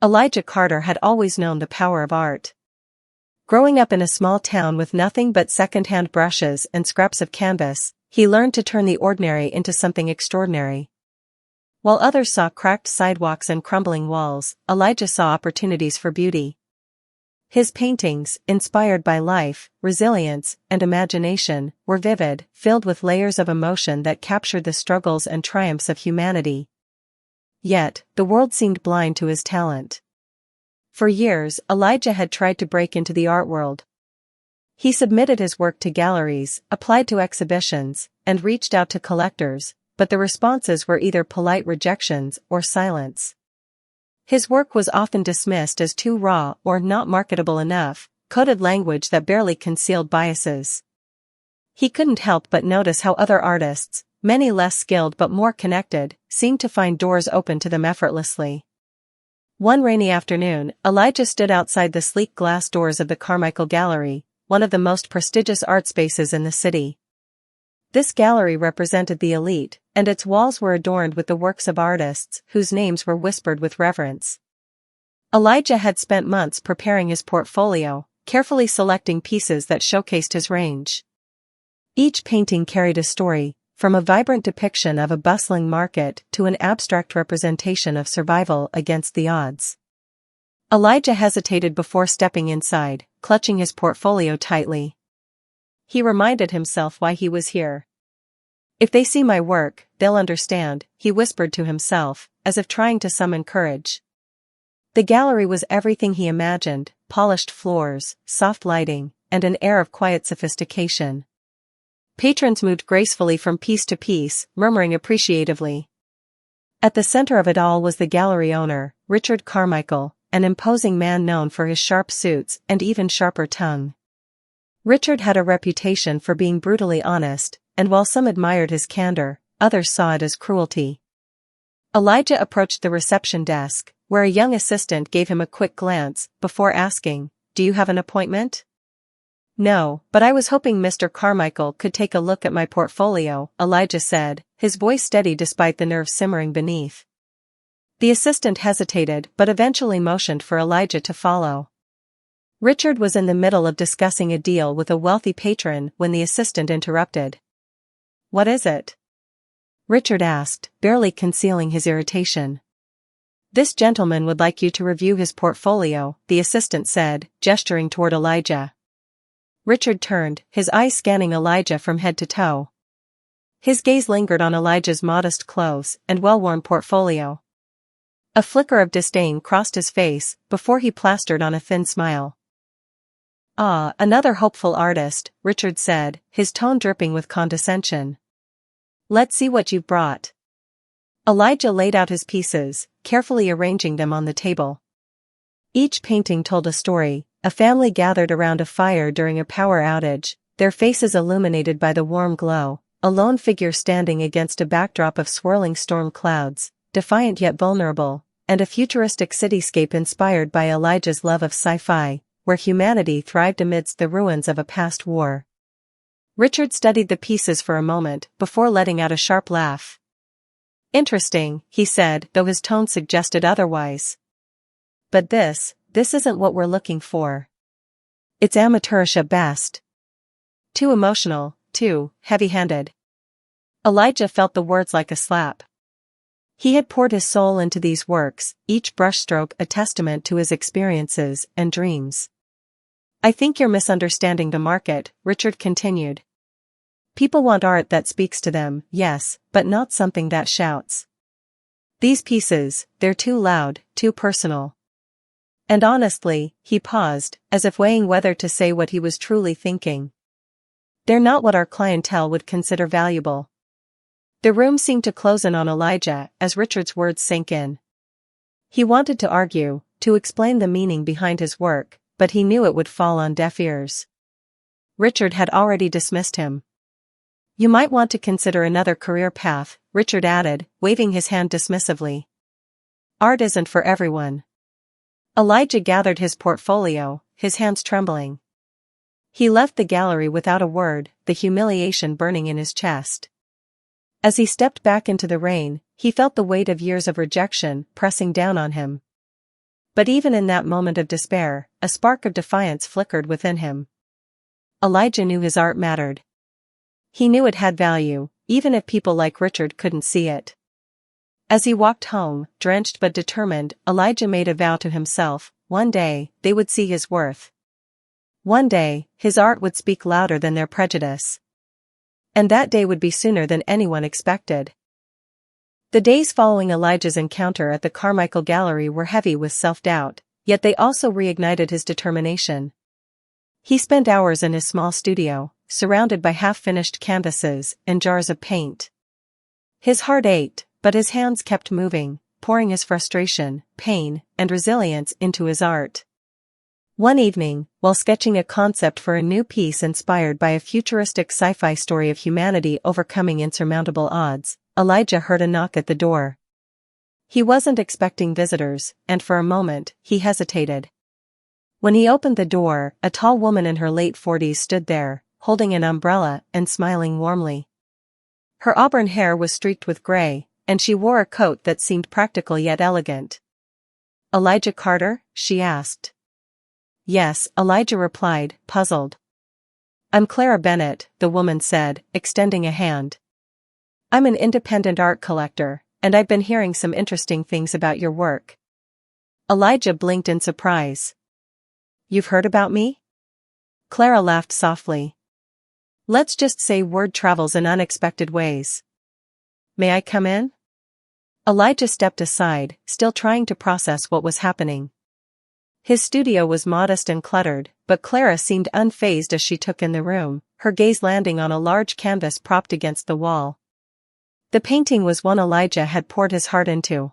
Elijah Carter had always known the power of art. Growing up in a small town with nothing but second-hand brushes and scraps of canvas, he learned to turn the ordinary into something extraordinary. While others saw cracked sidewalks and crumbling walls, Elijah saw opportunities for beauty. His paintings, inspired by life, resilience, and imagination, were vivid, filled with layers of emotion that captured the struggles and triumphs of humanity. Yet, the world seemed blind to his talent. For years, Elijah had tried to break into the art world. He submitted his work to galleries, applied to exhibitions, and reached out to collectors, but the responses were either polite rejections or silence. His work was often dismissed as too raw or not marketable enough, coded language that barely concealed biases. He couldn't help but notice how other artists, many less skilled but more connected, seemed to find doors open to them effortlessly. One rainy afternoon, Elijah stood outside the sleek glass doors of the Carmichael Gallery, one of the most prestigious art spaces in the city. This gallery represented the elite, and its walls were adorned with the works of artists whose names were whispered with reverence. Elijah had spent months preparing his portfolio, carefully selecting pieces that showcased his range. Each painting carried a story, from a vibrant depiction of a bustling market to an abstract representation of survival against the odds. Elijah hesitated before stepping inside, clutching his portfolio tightly. He reminded himself why he was here. "If they see my work, they'll understand," he whispered to himself, as if trying to summon courage. The gallery was everything he imagined: polished floors, soft lighting, and an air of quiet sophistication. Patrons moved gracefully from piece to piece, murmuring appreciatively. At the center of it all was the gallery owner, Richard Carmichael, an imposing man known for his sharp suits and even sharper tongue. Richard had a reputation for being brutally honest, and while some admired his candor, others saw it as cruelty. Elijah approached the reception desk, where a young assistant gave him a quick glance, before asking, "Do you have an appointment?" "No, but I was hoping Mr. Carmichael could take a look at my portfolio," Elijah said, his voice steady despite the nerves simmering beneath. The assistant hesitated but eventually motioned for Elijah to follow. Richard was in the middle of discussing a deal with a wealthy patron when the assistant interrupted. "What is it?" Richard asked, barely concealing his irritation. "This gentleman would like you to review his portfolio," the assistant said, gesturing toward Elijah. Richard turned, his eyes scanning Elijah from head to toe. His gaze lingered on Elijah's modest clothes and well-worn portfolio. A flicker of disdain crossed his face, before he plastered on a thin smile. "Ah, another hopeful artist," Richard said, his tone dripping with condescension. "Let's see what you've brought." Elijah laid out his pieces, carefully arranging them on the table. Each painting told a story: a family gathered around a fire during a power outage, their faces illuminated by the warm glow, a lone figure standing against a backdrop of swirling storm clouds, defiant yet vulnerable, and a futuristic cityscape inspired by Elijah's love of sci-fi, where humanity thrived amidst the ruins of a past war. Richard studied the pieces for a moment before letting out a sharp laugh. "Interesting," he said, though his tone suggested otherwise. "But this isn't what we're looking for. It's amateurish at best. Too emotional, too heavy-handed." Elijah felt the words like a slap. He had poured his soul into these works, each brushstroke a testament to his experiences and dreams. "I think you're misunderstanding the market," Richard continued. "People want art that speaks to them, yes, but not something that shouts. These pieces, they're too loud, too personal. And honestly," he paused, as if weighing whether to say what he was truly thinking, "they're not what our clientele would consider valuable." The room seemed to close in on Elijah as Richard's words sank in. He wanted to argue, to explain the meaning behind his work, but he knew it would fall on deaf ears. Richard had already dismissed him. "You might want to consider another career path," Richard added, waving his hand dismissively. "Art isn't for everyone." Elijah gathered his portfolio, his hands trembling. He left the gallery without a word, the humiliation burning in his chest. As he stepped back into the rain, he felt the weight of years of rejection pressing down on him. But even in that moment of despair, a spark of defiance flickered within him. Elijah knew his art mattered. He knew it had value, even if people like Richard couldn't see it. As he walked home, drenched but determined, Elijah made a vow to himself: one day, they would see his worth. One day, his art would speak louder than their prejudice. And that day would be sooner than anyone expected. The days following Elijah's encounter at the Carmichael Gallery were heavy with self-doubt, yet they also reignited his determination. He spent hours in his small studio, surrounded by half-finished canvases and jars of paint. His heart ached, but his hands kept moving, pouring his frustration, pain, and resilience into his art. One evening, while sketching a concept for a new piece inspired by a futuristic sci-fi story of humanity overcoming insurmountable odds, Elijah heard a knock at the door. He wasn't expecting visitors, and for a moment, he hesitated. When he opened the door, a tall woman in her late 40s stood there, holding an umbrella and smiling warmly. Her auburn hair was streaked with gray, and she wore a coat that seemed practical yet elegant. "Elijah Carter?" she asked. "Yes," Elijah replied, puzzled. "I'm Clara Bennett," the woman said, extending a hand. "I'm an independent art collector, and I've been hearing some interesting things about your work." Elijah blinked in surprise. "You've heard about me?" Clara laughed softly. "Let's just say word travels in unexpected ways. May I come in?" Elijah stepped aside, still trying to process what was happening. His studio was modest and cluttered, but Clara seemed unfazed as she took in the room, her gaze landing on a large canvas propped against the wall. The painting was one Elijah had poured his heart into.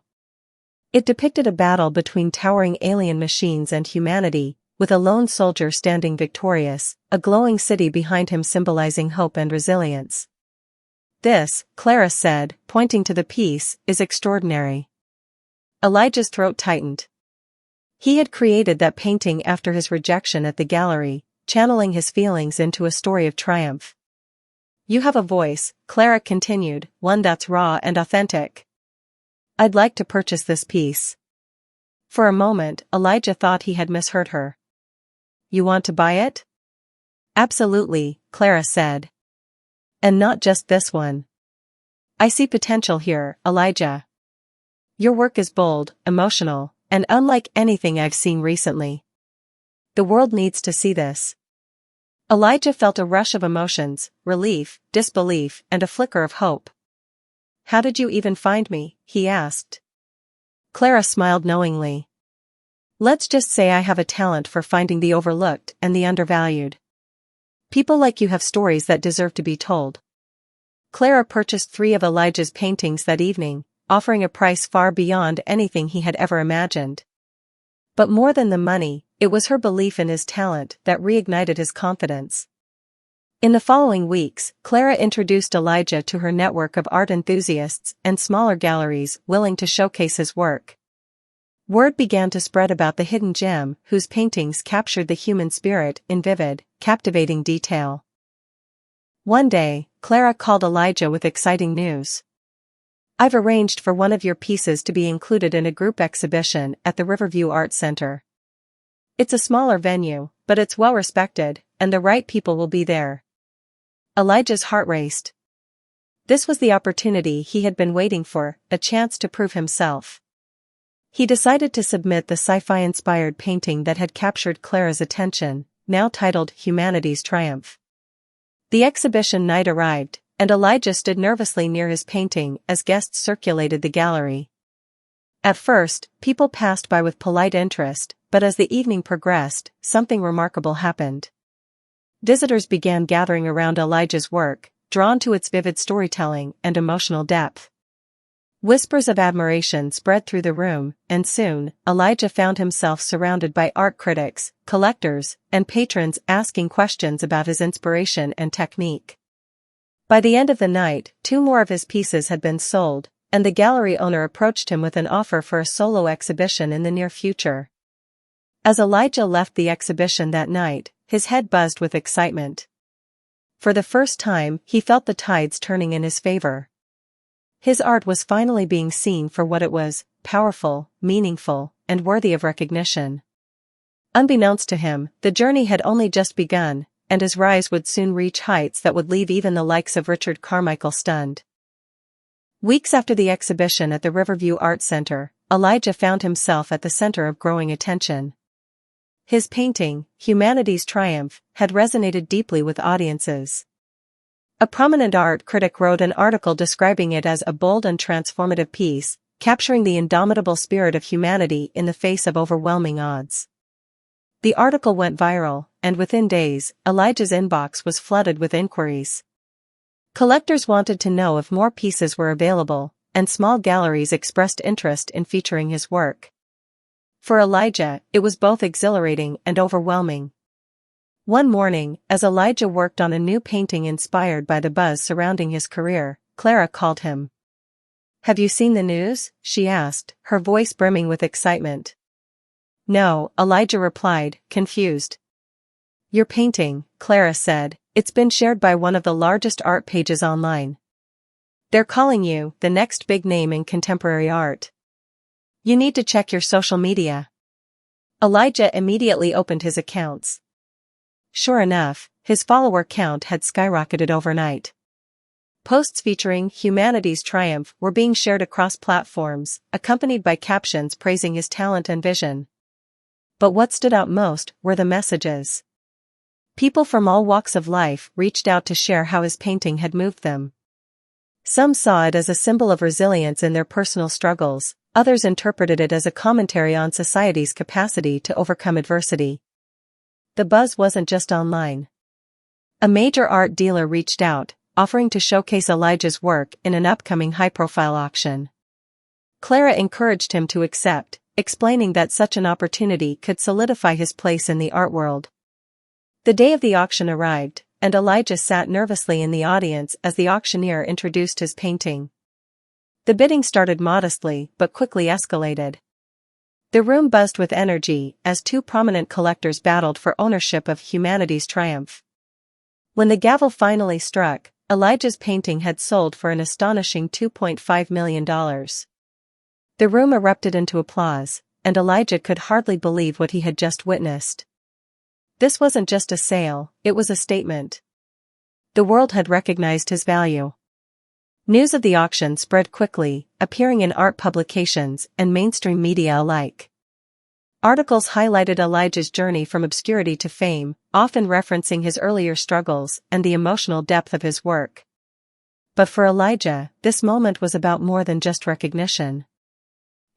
It depicted a battle between towering alien machines and humanity, with a lone soldier standing victorious, a glowing city behind him symbolizing hope and resilience. "This," Clara said, pointing to the piece, "is extraordinary." Elijah's throat tightened. He had created that painting after his rejection at the gallery, channeling his feelings into a story of triumph. "You have a voice," Clara continued, "one that's raw and authentic. I'd like to purchase this piece." For a moment, Elijah thought he had misheard her. "You want to buy it?" "Absolutely," Clara said. "And not just this one. I see potential here, Elijah. Your work is bold, emotional, and unlike anything I've seen recently. The world needs to see this." Elijah felt a rush of emotions: relief, disbelief, and a flicker of hope. "How did you even find me?" he asked. Clara smiled knowingly. "Let's just say I have a talent for finding the overlooked and the undervalued. People like you have stories that deserve to be told." Clara purchased 3 of Elijah's paintings that evening, offering a price far beyond anything he had ever imagined. But more than the money, it was her belief in his talent that reignited his confidence. In the following weeks, Clara introduced Elijah to her network of art enthusiasts and smaller galleries willing to showcase his work. Word began to spread about the hidden gem whose paintings captured the human spirit in vivid, captivating detail. One day, Clara called Elijah with exciting news. "I've arranged for one of your pieces to be included in a group exhibition at the Riverview Art Center. It's a smaller venue, but it's well respected, and the right people will be there." Elijah's heart raced. This was the opportunity he had been waiting for, a chance to prove himself. He decided to submit the sci-fi inspired painting that had captured Clara's attention, now titled Humanity's Triumph. The exhibition night arrived, and Elijah stood nervously near his painting as guests circulated the gallery. At first, people passed by with polite interest, but as the evening progressed, something remarkable happened. Visitors began gathering around Elijah's work, drawn to its vivid storytelling and emotional depth. Whispers of admiration spread through the room, and soon, Elijah found himself surrounded by art critics, collectors, and patrons asking questions about his inspiration and technique. By the end of the night, 2 more of his pieces had been sold, and the gallery owner approached him with an offer for a solo exhibition in the near future. As Elijah left the exhibition that night, his head buzzed with excitement. For the first time, he felt the tides turning in his favor. His art was finally being seen for what it was: powerful, meaningful, and worthy of recognition. Unbeknownst to him, the journey had only just begun, and his rise would soon reach heights that would leave even the likes of Richard Carmichael stunned. Weeks after the exhibition at the Riverview Art Center, Elijah found himself at the center of growing attention. His painting, Humanity's Triumph, had resonated deeply with audiences. A prominent art critic wrote an article describing it as a bold and transformative piece, capturing the indomitable spirit of humanity in the face of overwhelming odds. The article went viral, and within days, Elijah's inbox was flooded with inquiries. Collectors wanted to know if more pieces were available, and small galleries expressed interest in featuring his work. For Elijah, it was both exhilarating and overwhelming. One morning, as Elijah worked on a new painting inspired by the buzz surrounding his career, Clara called him. "Have you seen the news?" she asked, her voice brimming with excitement. "No," Elijah replied, confused. "Your painting," Clara said, "it's been shared by one of the largest art pages online. They're calling you the next big name in contemporary art. You need to check your social media." Elijah immediately opened his accounts. Sure enough, his follower count had skyrocketed overnight. Posts featuring Humanity's Triumph were being shared across platforms, accompanied by captions praising his talent and vision. But what stood out most were the messages. People from all walks of life reached out to share how his painting had moved them. Some saw it as a symbol of resilience in their personal struggles, others interpreted it as a commentary on society's capacity to overcome adversity. The buzz wasn't just online. A major art dealer reached out, offering to showcase Elijah's work in an upcoming high-profile auction. Clara encouraged him to accept, explaining that such an opportunity could solidify his place in the art world. The day of the auction arrived, and Elijah sat nervously in the audience as the auctioneer introduced his painting. The bidding started modestly but quickly escalated. The room buzzed with energy as two prominent collectors battled for ownership of Humanity's Triumph. When the gavel finally struck, Elijah's painting had sold for an astonishing $2.5 million. The room erupted into applause, and Elijah could hardly believe what he had just witnessed. This wasn't just a sale, it was a statement. The world had recognized his value. News of the auction spread quickly, appearing in art publications and mainstream media alike. Articles highlighted Elijah's journey from obscurity to fame, often referencing his earlier struggles and the emotional depth of his work. But for Elijah, this moment was about more than just recognition.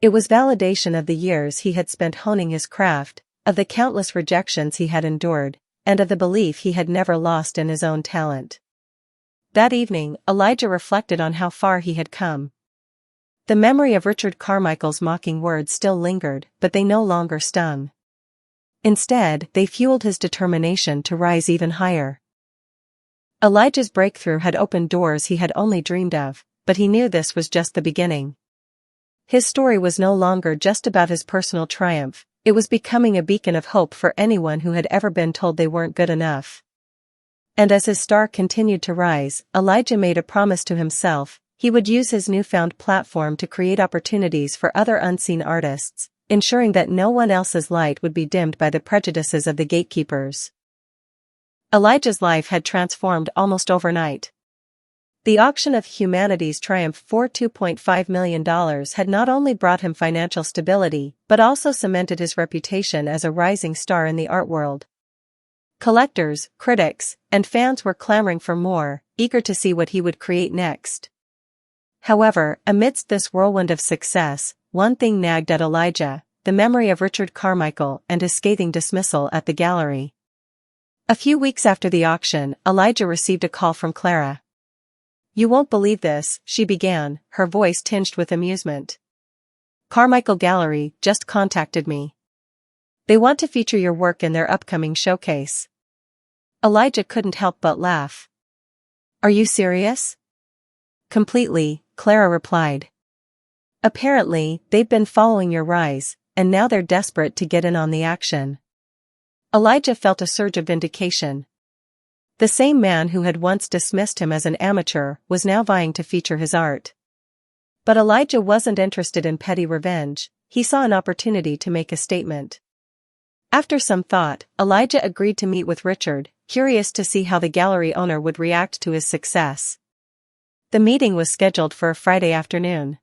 It was validation of the years he had spent honing his craft, of the countless rejections he had endured, and of the belief he had never lost in his own talent. That evening, Elijah reflected on how far he had come. The memory of Richard Carmichael's mocking words still lingered, but they no longer stung. Instead, they fueled his determination to rise even higher. Elijah's breakthrough had opened doors he had only dreamed of, but he knew this was just the beginning. His story was no longer just about his personal triumph, it was becoming a beacon of hope for anyone who had ever been told they weren't good enough. And as his star continued to rise, Elijah made a promise to himself: he would use his newfound platform to create opportunities for other unseen artists, ensuring that no one else's light would be dimmed by the prejudices of the gatekeepers. Elijah's life had transformed almost overnight. The auction of Humanity's Triumph for $2.5 million had not only brought him financial stability, but also cemented his reputation as a rising star in the art world. Collectors, critics, and fans were clamoring for more, eager to see what he would create next. However, amidst this whirlwind of success, one thing nagged at Elijah: the memory of Richard Carmichael and his scathing dismissal at the gallery. A few weeks after the auction, Elijah received a call from Clara. "You won't believe this," she began, her voice tinged with amusement. "Carmichael Gallery just contacted me. They want to feature your work in their upcoming showcase." Elijah couldn't help but laugh. "Are you serious?" "Completely," Clara replied. "Apparently, they've been following your rise, and now they're desperate to get in on the action." Elijah felt a surge of vindication. The same man who had once dismissed him as an amateur was now vying to feature his art. But Elijah wasn't interested in petty revenge. he saw an opportunity to make a statement. After some thought, Elijah agreed to meet with Richard, curious to see how the gallery owner would react to his success. The meeting was scheduled for a Friday afternoon.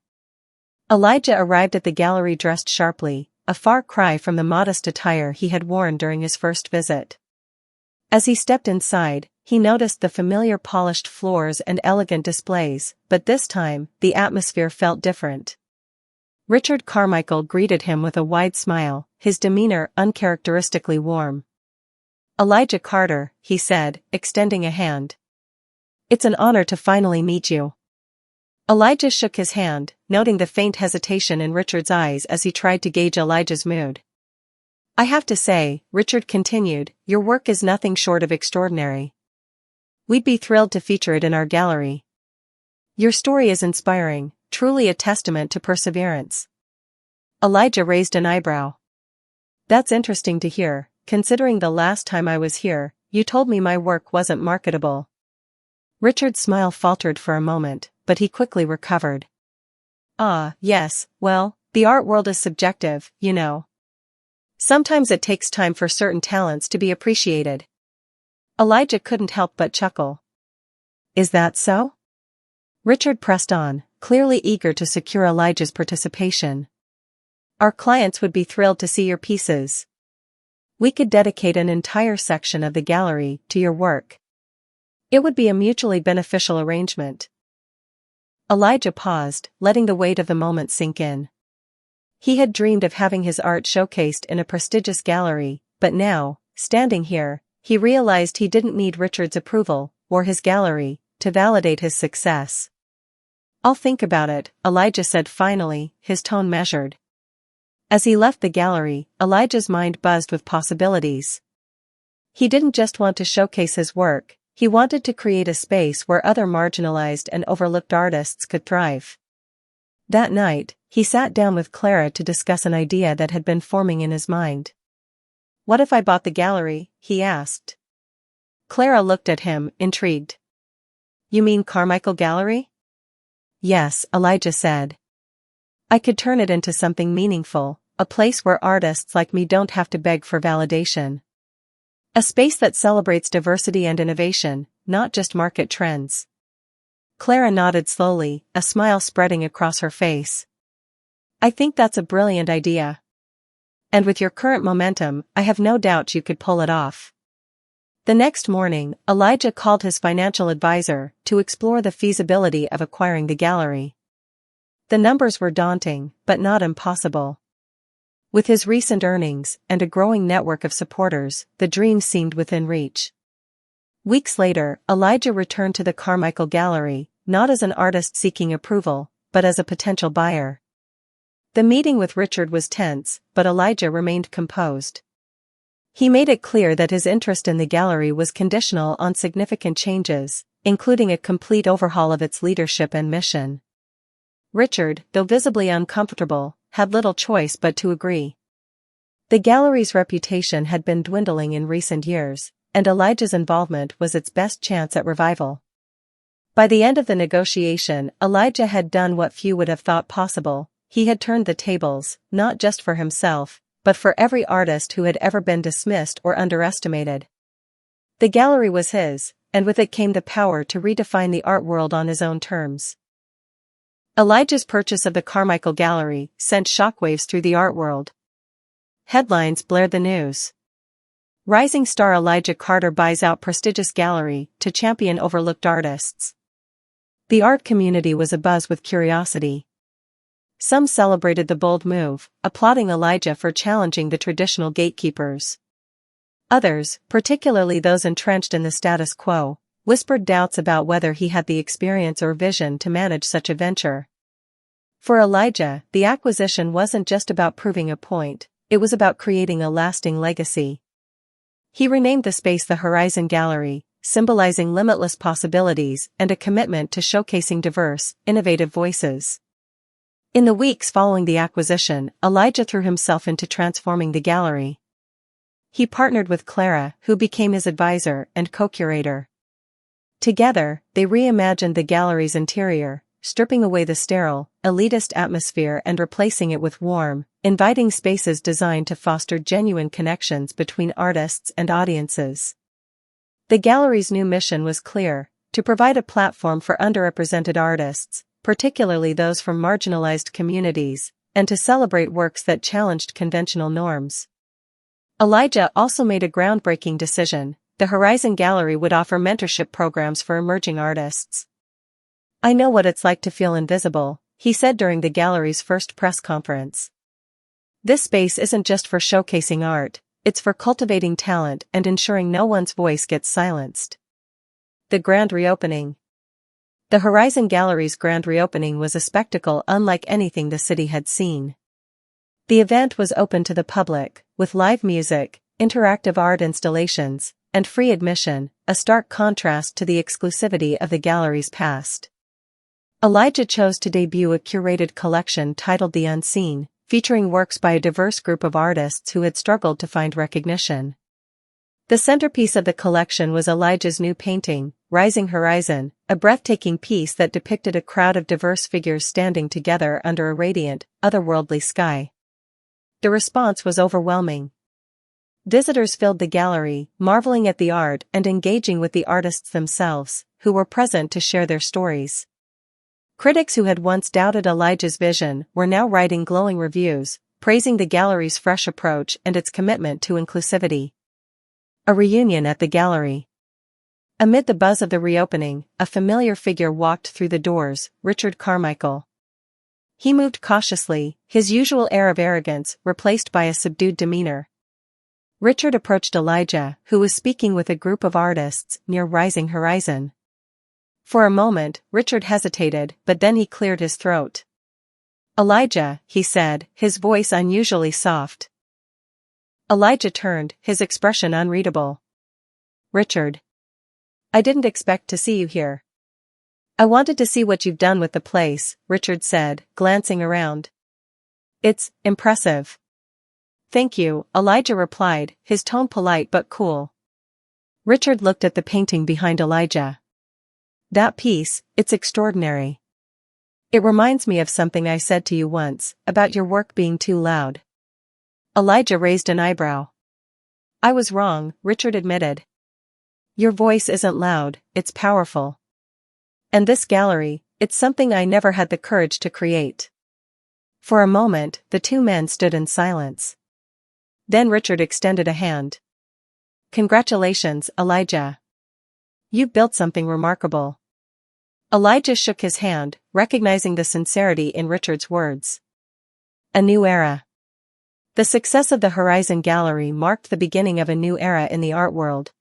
Elijah arrived at the gallery dressed sharply, a far cry from the modest attire he had worn during his first visit. As he stepped inside, he noticed the familiar polished floors and elegant displays, but this time, the atmosphere felt different. Richard Carmichael greeted him with a wide smile, his demeanor uncharacteristically warm. "Elijah Carter," he said, extending a hand. "It's an honor to finally meet you." Elijah shook his hand, noting the faint hesitation in Richard's eyes as he tried to gauge Elijah's mood. "I have to say," Richard continued, "your work is nothing short of extraordinary. We'd be thrilled to feature it in our gallery. Your story is inspiring, truly a testament to perseverance." Elijah raised an eyebrow. "That's interesting to hear, considering the last time I was here, you told me my work wasn't marketable." Richard's smile faltered for a moment, but he quickly recovered. "Ah, yes, well, the art world is subjective, you know. Sometimes it takes time for certain talents to be appreciated." Elijah couldn't help but chuckle. "Is that so?" Richard pressed on, clearly eager to secure Elijah's participation. "Our clients would be thrilled to see your pieces. We could dedicate an entire section of the gallery to your work. It would be a mutually beneficial arrangement." Elijah paused, letting the weight of the moment sink in. He had dreamed of having his art showcased in a prestigious gallery, but now, standing here, he realized he didn't need Richard's approval, or his gallery, to validate his success. "I'll think about it," Elijah said finally, his tone measured. As he left the gallery, Elijah's mind buzzed with possibilities. He didn't just want to showcase his work, he wanted to create a space where other marginalized and overlooked artists could thrive. That night, he sat down with Clara to discuss an idea that had been forming in his mind. "What if I bought the gallery?" he asked. Clara looked at him, intrigued. "You mean Carmichael Gallery?" "Yes," Elijah said. "I could turn it into something meaningful, a place where artists like me don't have to beg for validation. A space that celebrates diversity and innovation, not just market trends." Clara nodded slowly, a smile spreading across her face. "I think that's a brilliant idea. And with your current momentum, I have no doubt you could pull it off." The next morning, Elijah called his financial advisor to explore the feasibility of acquiring the gallery. The numbers were daunting, but not impossible. With his recent earnings and a growing network of supporters, the dream seemed within reach. Weeks later, Elijah returned to the Carmichael Gallery, not as an artist seeking approval, but as a potential buyer. The meeting with Richard was tense, but Elijah remained composed. He made it clear that his interest in the gallery was conditional on significant changes, including a complete overhaul of its leadership and mission. Richard, though visibly uncomfortable, had little choice but to agree. The gallery's reputation had been dwindling in recent years, and Elijah's involvement was its best chance at revival. By the end of the negotiation, Elijah had done what few would have thought possible. He had turned the tables, not just for himself, but for every artist who had ever been dismissed or underestimated. The gallery was his, and with it came the power to redefine the art world on his own terms. Elijah's purchase of the Carmichael Gallery sent shockwaves through the art world. Headlines blared the news. "Rising star Elijah Carter buys out prestigious gallery to champion overlooked artists." The art community was abuzz with curiosity. Some celebrated the bold move, applauding Elijah for challenging the traditional gatekeepers. Others, particularly those entrenched in the status quo, whispered doubts about whether he had the experience or vision to manage such a venture. For Elijah, the acquisition wasn't just about proving a point, it was about creating a lasting legacy. He renamed the space the Horizon Gallery, symbolizing limitless possibilities and a commitment to showcasing diverse, innovative voices. In the weeks following the acquisition, Elijah threw himself into transforming the gallery. He partnered with Clara, who became his advisor and co-curator. Together, they reimagined the gallery's interior, stripping away the sterile, elitist atmosphere and replacing it with warm, inviting spaces designed to foster genuine connections between artists and audiences. The gallery's new mission was clear: to provide a platform for underrepresented artists, particularly those from marginalized communities, and to celebrate works that challenged conventional norms. Elijah also made a groundbreaking decision: the Horizon Gallery would offer mentorship programs for emerging artists. "I know what it's like to feel invisible," he said during the gallery's first press conference. "This space isn't just for showcasing art, it's for cultivating talent and ensuring no one's voice gets silenced." The grand reopening. The Horizon Gallery's grand reopening was a spectacle unlike anything the city had seen. The event was open to the public, with live music, interactive art installations, and free admission, a stark contrast to the exclusivity of the gallery's past. Elijah chose to debut a curated collection titled The Unseen, featuring works by a diverse group of artists who had struggled to find recognition. The centerpiece of the collection was Elijah's new painting, Rising Horizon, a breathtaking piece that depicted a crowd of diverse figures standing together under a radiant, otherworldly sky. The response was overwhelming. Visitors filled the gallery, marveling at the art and engaging with the artists themselves, who were present to share their stories. Critics who had once doubted Elijah's vision were now writing glowing reviews, praising the gallery's fresh approach and its commitment to inclusivity. A reunion at the gallery. Amid the buzz of the reopening, a familiar figure walked through the doors: Richard Carmichael. He moved cautiously, his usual air of arrogance replaced by a subdued demeanor. Richard approached Elijah, who was speaking with a group of artists near Rising Horizon. For a moment, Richard hesitated, but then he cleared his throat. "Elijah," he said, his voice unusually soft. Elijah turned, his expression unreadable. "Richard. I didn't expect to see you here." "I wanted to see what you've done with the place," Richard said, glancing around. "It's impressive." "Thank you," Elijah replied, his tone polite but cool. Richard looked at the painting behind Elijah. "That piece, it's extraordinary. It reminds me of something I said to you once, about your work being too loud." Elijah raised an eyebrow. "I was wrong," Richard admitted. "Your voice isn't loud, it's powerful. And this gallery, it's something I never had the courage to create." For a moment, the two men stood in silence. Then Richard extended a hand. "Congratulations, Elijah. You've built something remarkable." Elijah shook his hand, recognizing the sincerity in Richard's words. A new era. The success of the Horizon Gallery marked the beginning of a new era in the art world.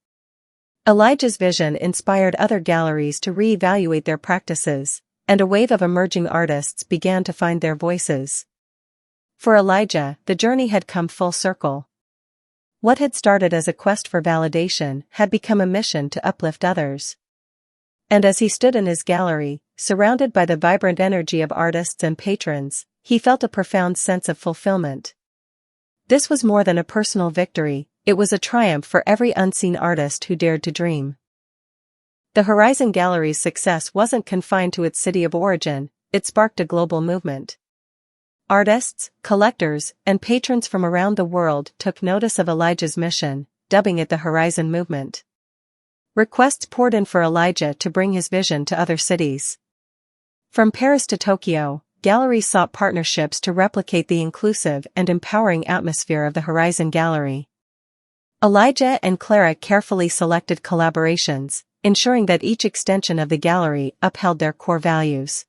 Elijah's vision inspired other galleries to re-evaluate their practices, and a wave of emerging artists began to find their voices. For Elijah, the journey had come full circle. What had started as a quest for validation had become a mission to uplift others. And as he stood in his gallery, surrounded by the vibrant energy of artists and patrons, he felt a profound sense of fulfillment. This was more than a personal victory, it was a triumph for every unseen artist who dared to dream. The Horizon Gallery's success wasn't confined to its city of origin, it sparked a global movement. Artists, collectors, and patrons from around the world took notice of Elijah's mission, dubbing it the Horizon Movement. Requests poured in for Elijah to bring his vision to other cities. From Paris to Tokyo, galleries sought partnerships to replicate the inclusive and empowering atmosphere of the Horizon Gallery. Elijah and Clara carefully selected collaborations, ensuring that each extension of the gallery upheld their core values.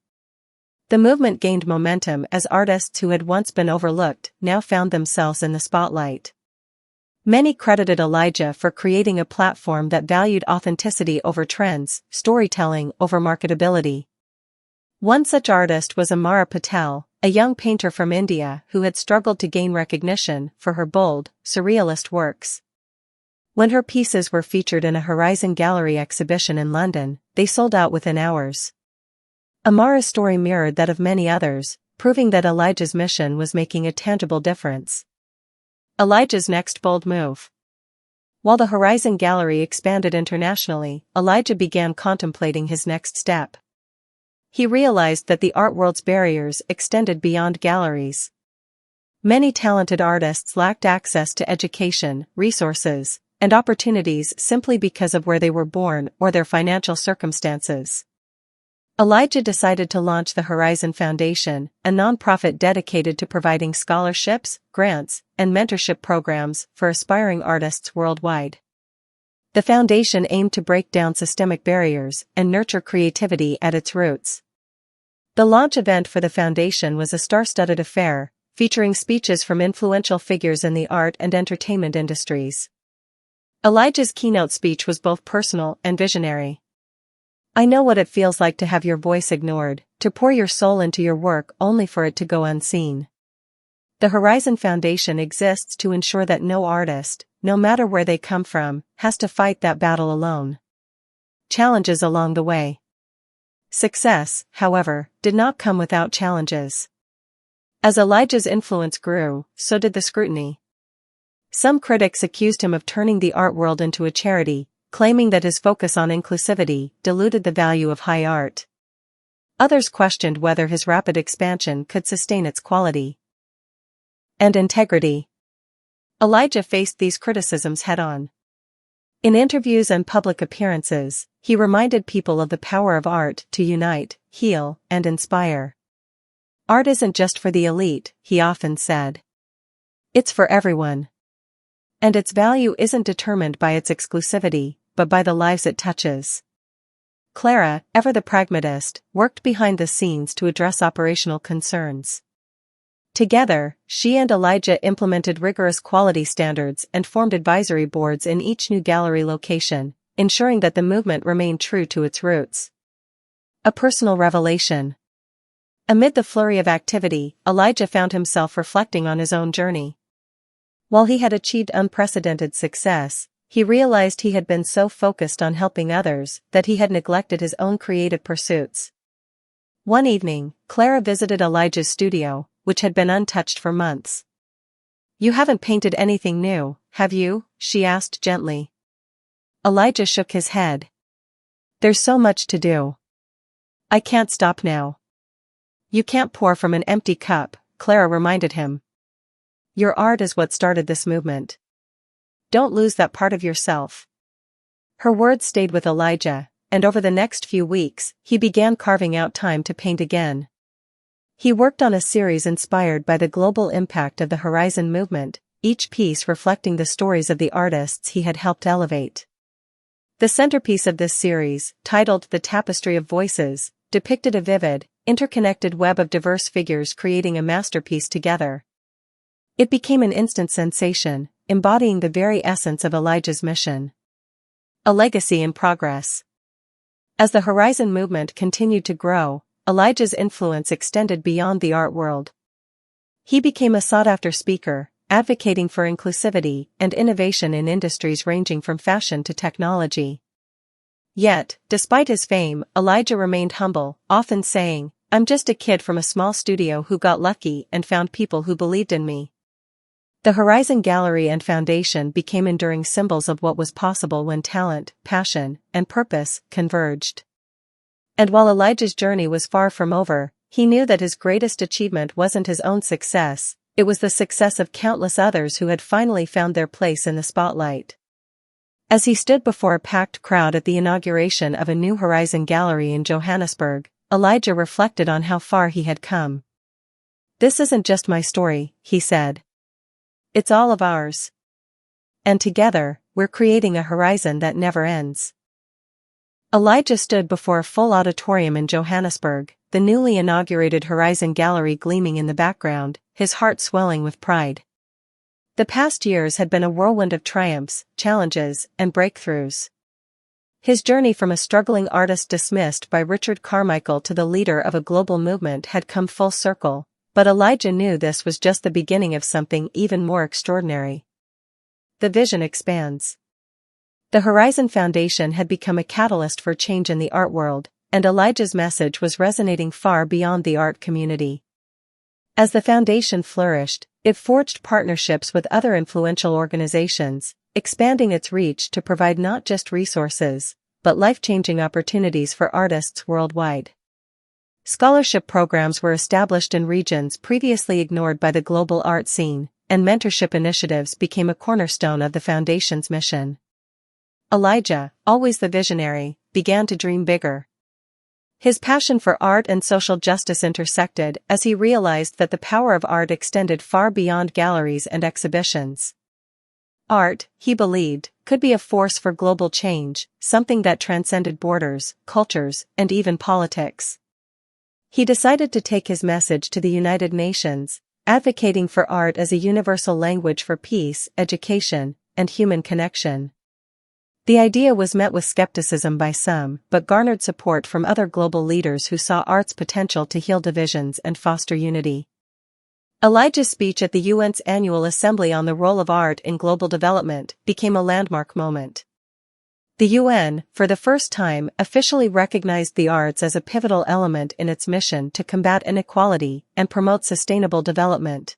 The movement gained momentum as artists who had once been overlooked now found themselves in the spotlight. Many credited Elijah for creating a platform that valued authenticity over trends, storytelling over marketability. One such artist was Amara Patel, a young painter from India who had struggled to gain recognition for her bold, surrealist works. When her pieces were featured in a Horizon Gallery exhibition in London, they sold out within hours. Amara's story mirrored that of many others, proving that Elijah's mission was making a tangible difference. Elijah's next bold move. While the Horizon Gallery expanded internationally, Elijah began contemplating his next step. He realized that the art world's barriers extended beyond galleries. Many talented artists lacked access to education, resources, and opportunities simply because of where they were born or their financial circumstances. Elijah decided to launch the Horizon Foundation, a nonprofit dedicated to providing scholarships, grants, and mentorship programs for aspiring artists worldwide. The foundation aimed to break down systemic barriers and nurture creativity at its roots. The launch event for the foundation was a star-studded affair, featuring speeches from influential figures in the art and entertainment industries. Elijah's keynote speech was both personal and visionary. "I know what it feels like to have your voice ignored, to pour your soul into your work only for it to go unseen. The Horizon Foundation exists to ensure that no artist, no matter where they come from, has to fight that battle alone." Challenges along the way. Success, however, did not come without challenges. As Elijah's influence grew, so did the scrutiny. Some critics accused him of turning the art world into a charity, claiming that his focus on inclusivity diluted the value of high art. Others questioned whether his rapid expansion could sustain its quality and integrity. Elijah faced these criticisms head-on. In interviews and public appearances, he reminded people of the power of art to unite, heal, and inspire. "Art isn't just for the elite," he often said. "It's for everyone. And its value isn't determined by its exclusivity, but by the lives it touches." Clara, ever the pragmatist, worked behind the scenes to address operational concerns. Together, she and Elijah implemented rigorous quality standards and formed advisory boards in each new gallery location, ensuring that the movement remained true to its roots. A personal revelation. Amid the flurry of activity, Elijah found himself reflecting on his own journey. While he had achieved unprecedented success, he realized he had been so focused on helping others that he had neglected his own creative pursuits. One evening, Clara visited Elijah's studio, which had been untouched for months. "You haven't painted anything new, have you?" she asked gently. Elijah shook his head. "There's so much to do. I can't stop now." "You can't pour from an empty cup," Clara reminded him. "Your art is what started this movement. Don't lose that part of yourself." Her words stayed with Elijah, and over the next few weeks, he began carving out time to paint again. He worked on a series inspired by the global impact of the Horizon movement, each piece reflecting the stories of the artists he had helped elevate. The centerpiece of this series, titled The Tapestry of Voices, depicted a vivid, interconnected web of diverse figures creating a masterpiece together. It became an instant sensation, embodying the very essence of Elijah's mission. A legacy in progress. As the Horizon movement continued to grow, Elijah's influence extended beyond the art world. He became a sought-after speaker, advocating for inclusivity and innovation in industries ranging from fashion to technology. Yet, despite his fame, Elijah remained humble, often saying, "I'm just a kid from a small studio who got lucky and found people who believed in me." The Horizon Gallery and Foundation became enduring symbols of what was possible when talent, passion, and purpose converged. And while Elijah's journey was far from over, he knew that his greatest achievement wasn't his own success, it was the success of countless others who had finally found their place in the spotlight. As he stood before a packed crowd at the inauguration of a new Horizon Gallery in Johannesburg, Elijah reflected on how far he had come. "This isn't just my story," he said. "It's all of ours. And together, we're creating a horizon that never ends." Elijah stood before a full auditorium in Johannesburg, the newly inaugurated Horizon Gallery gleaming in the background, his heart swelling with pride. The past years had been a whirlwind of triumphs, challenges, and breakthroughs. His journey from a struggling artist dismissed by Richard Carmichael to the leader of a global movement had come full circle, but Elijah knew this was just the beginning of something even more extraordinary. The vision expands. The Horizon Foundation had become a catalyst for change in the art world, and Elijah's message was resonating far beyond the art community. As the foundation flourished, it forged partnerships with other influential organizations, expanding its reach to provide not just resources, but life-changing opportunities for artists worldwide. Scholarship programs were established in regions previously ignored by the global art scene, and mentorship initiatives became a cornerstone of the Foundation's mission. Elijah, always the visionary, began to dream bigger. His passion for art and social justice intersected as he realized that the power of art extended far beyond galleries and exhibitions. Art, he believed, could be a force for global change, something that transcended borders, cultures, and even politics. He decided to take his message to the United Nations, advocating for art as a universal language for peace, education, and human connection. The idea was met with skepticism by some, but garnered support from other global leaders who saw art's potential to heal divisions and foster unity. Elijah's speech at the UN's annual assembly on the role of art in global development became a landmark moment. The UN, for the first time, officially recognized the arts as a pivotal element in its mission to combat inequality and promote sustainable development.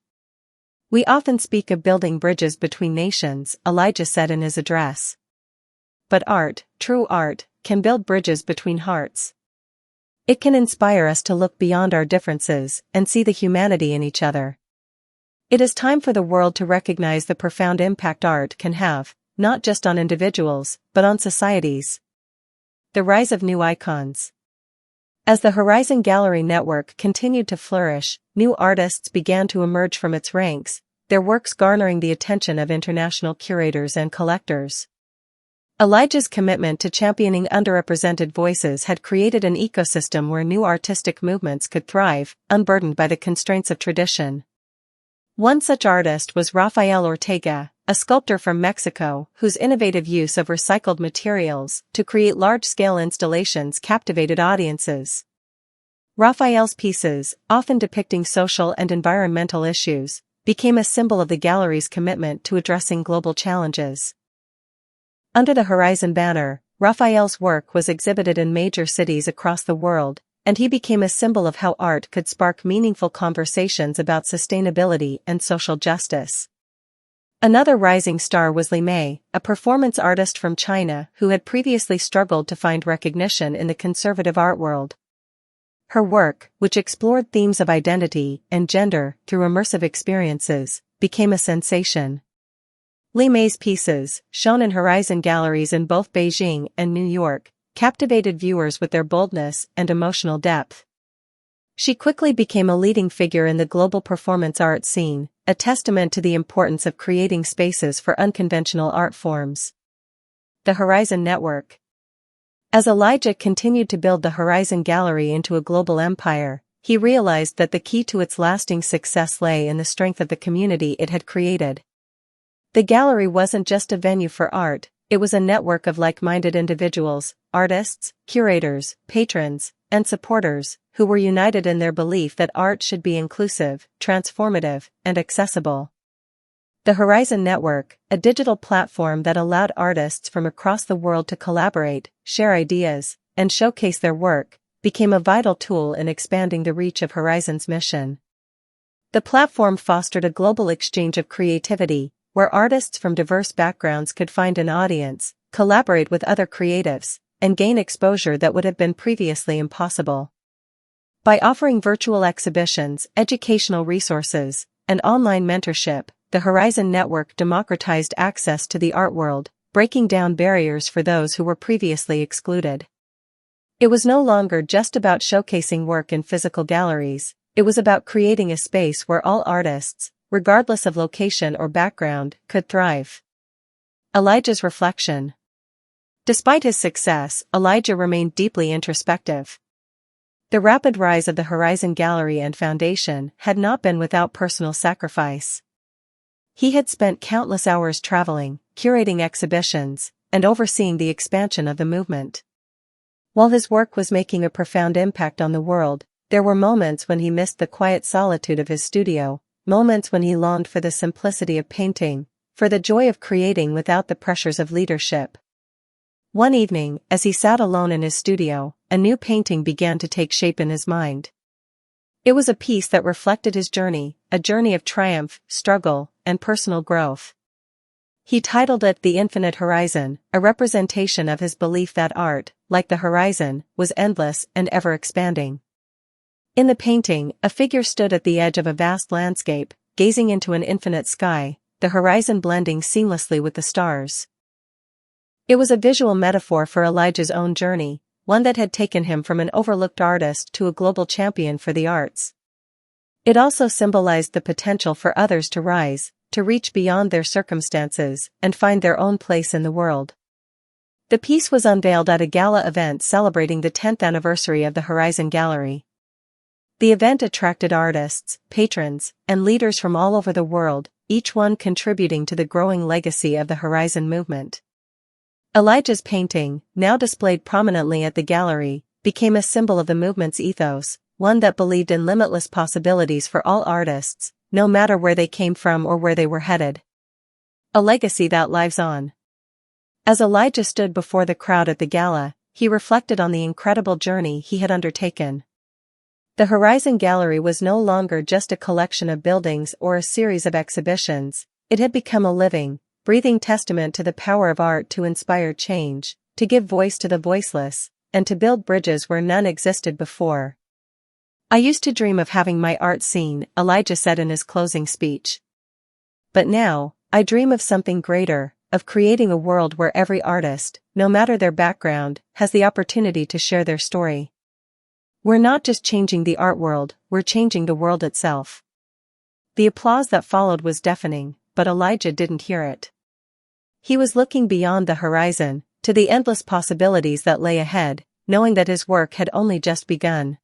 "We often speak of building bridges between nations," Elijah said in his address. But art, true art, can build bridges between hearts. It can inspire us to look beyond our differences and see the humanity in each other. It is time for the world to recognize the profound impact art can have, not just on individuals, but on societies. The rise of new icons. As the Horizon Gallery network continued to flourish, new artists began to emerge from its ranks, their works garnering the attention of international curators and collectors. Elijah's commitment to championing underrepresented voices had created an ecosystem where new artistic movements could thrive, unburdened by the constraints of tradition. One such artist was Rafael Ortega, a sculptor from Mexico whose innovative use of recycled materials to create large-scale installations captivated audiences. Raphael's pieces, often depicting social and environmental issues, became a symbol of the gallery's commitment to addressing global challenges. Under the Horizon banner, Raphael's work was exhibited in major cities across the world, and he became a symbol of how art could spark meaningful conversations about sustainability and social justice. Another rising star was Li Mei, a performance artist from China who had previously struggled to find recognition in the conservative art world. Her work, which explored themes of identity and gender through immersive experiences, became a sensation. Li Mei's pieces, shown in Horizon galleries in both Beijing and New York, captivated viewers with their boldness and emotional depth. She quickly became a leading figure in the global performance art scene, a testament to the importance of creating spaces for unconventional art forms. The Horizon Network. As Elijah continued to build the Horizon Gallery into a global empire, he realized that the key to its lasting success lay in the strength of the community it had created. The gallery wasn't just a venue for art, it was a network of like-minded individuals, artists, curators, patrons, and supporters, who were united in their belief that art should be inclusive, transformative, and accessible. The Horizon Network, a digital platform that allowed artists from across the world to collaborate, share ideas, and showcase their work, became a vital tool in expanding the reach of Horizon's mission. The platform fostered a global exchange of creativity, where artists from diverse backgrounds could find an audience, collaborate with other creatives, and gain exposure that would have been previously impossible. By offering virtual exhibitions, educational resources, and online mentorship, the Horizon Network democratized access to the art world, breaking down barriers for those who were previously excluded. It was no longer just about showcasing work in physical galleries, it was about creating a space where all artists, regardless of location or background, could thrive. Elijah's reflection. Despite his success, Elijah remained deeply introspective. The rapid rise of the Horizon Gallery and Foundation had not been without personal sacrifice. He had spent countless hours traveling, curating exhibitions, and overseeing the expansion of the movement. While his work was making a profound impact on the world, there were moments when he missed the quiet solitude of his studio, moments when he longed for the simplicity of painting, for the joy of creating without the pressures of leadership. One evening, as he sat alone in his studio, a new painting began to take shape in his mind. It was a piece that reflected his journey, a journey of triumph, struggle, and personal growth. He titled it The Infinite Horizon, a representation of his belief that art, like the horizon, was endless and ever-expanding. In the painting, a figure stood at the edge of a vast landscape, gazing into an infinite sky, the horizon blending seamlessly with the stars. It was a visual metaphor for Elijah's own journey, one that had taken him from an overlooked artist to a global champion for the arts. It also symbolized the potential for others to rise, to reach beyond their circumstances, and find their own place in the world. The piece was unveiled at a gala event celebrating the 10th anniversary of the Horizon Gallery. The event attracted artists, patrons, and leaders from all over the world, each one contributing to the growing legacy of the Horizon movement. Elijah's painting, now displayed prominently at the gallery, became a symbol of the movement's ethos, one that believed in limitless possibilities for all artists, no matter where they came from or where they were headed. A legacy that lives on. As Elijah stood before the crowd at the gala, he reflected on the incredible journey he had undertaken. The Horizon Gallery was no longer just a collection of buildings or a series of exhibitions, it had become a living, breathing testament to the power of art to inspire change, to give voice to the voiceless, and to build bridges where none existed before. I used to dream of having my art seen, Elijah said in his closing speech. But now, I dream of something greater, of creating a world where every artist, no matter their background, has the opportunity to share their story. We're not just changing the art world, we're changing the world itself. The applause that followed was deafening, but Elijah didn't hear it. He was looking beyond the horizon, to the endless possibilities that lay ahead, knowing that his work had only just begun.